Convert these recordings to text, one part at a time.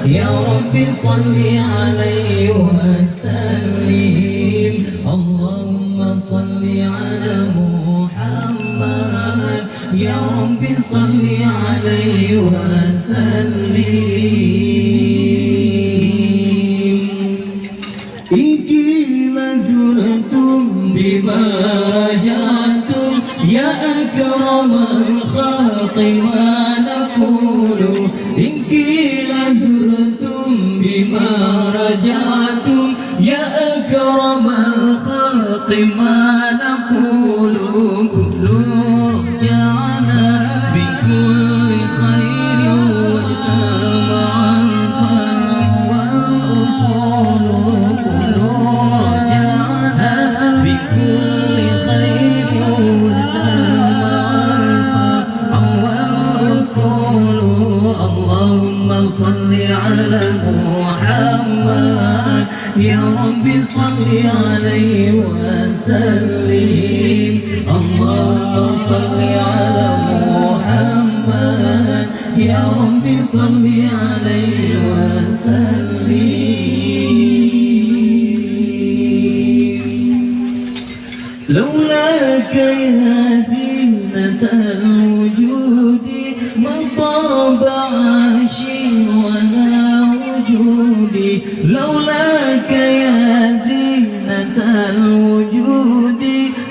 يا ربي صل عليه وسلم اللهم صل على محمد يا ربي صل عليه وسلم إن قيل زرتم بما رجعتم يا أكرم الخلق ما نقول إن قيل زرتم بما رجعتم يا أكرم الخلق ما نقول كل رجعنا بكل خير وتمع الفرع والأصول كل رجعنا بكل خير وتمع الفرع والأصول اللهم صل على محمد يا ربي صل عليه وسلم اللهم صل على محمد يا ربي صل عليه وسلم لولاك يا زينة الوجود ما طاب عاشي ولا وجودي لولاك يا زينة الوجود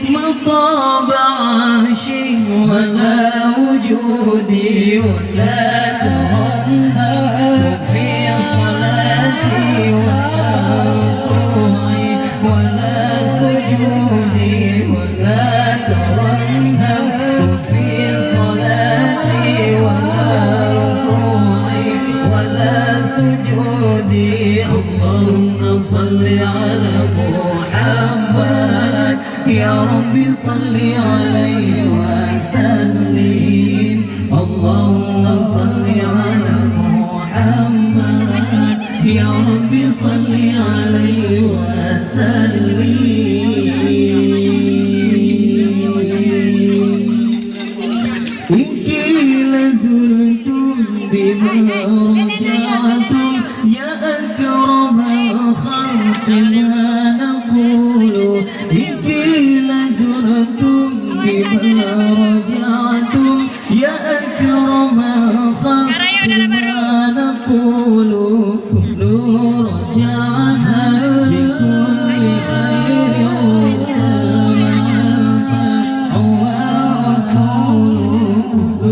ما طاب عاشي ولا وجودي ولا ترنم في صلاتي ولا ركوعي ولا سجودي ولا ترنم في صلاتي ولا ركوعي ولا سجودي اللهم صل على محمد يا ربي صل عليه وسلم اللهم صل على محمد يا ربي صل عليه وسلم إن قيل زرتم بما رجعتم يا أكرم الخلق ما نقول إن قيل زرتم بما رجعتم يا أكرم الخلق ما نقول كل رجعنا بكل خير وتمع الفرع والرسول كل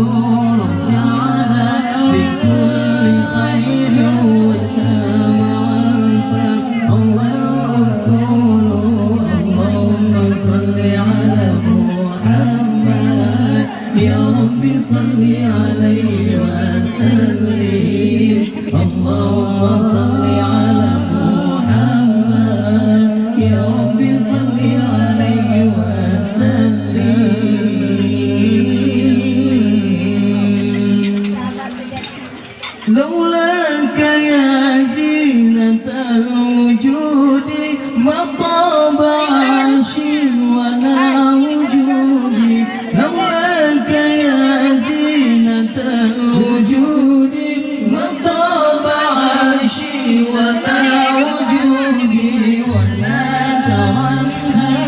رجعنا بكل خير وتمع الفرع والرسول اللهم صل على محمد يا ربي صل عليه وسلم اللهم صل على محمد يا ربي صل عليه وسلم لولاك يا زينة الوجود ما طاب عاشي ولا وجودي لولاك يا زينة الوجود ما طاب عاشي ولا وجودي ولا ترنم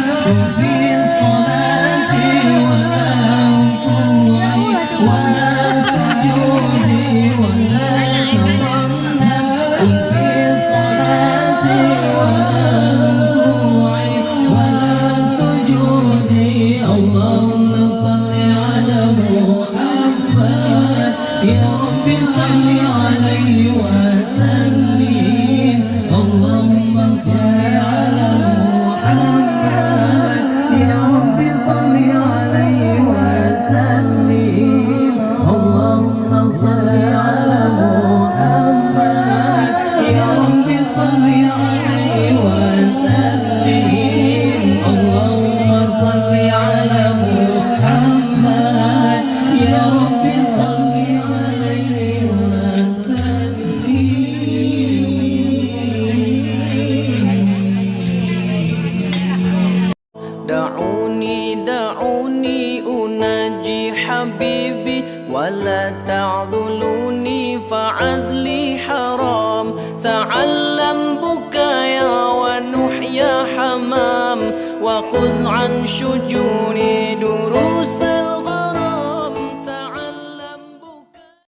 أناجي حبيبي ولا تعذلوني فعذلي حرام تعلم بكايا ونحيا حمام وخذ عن شجوني دروسا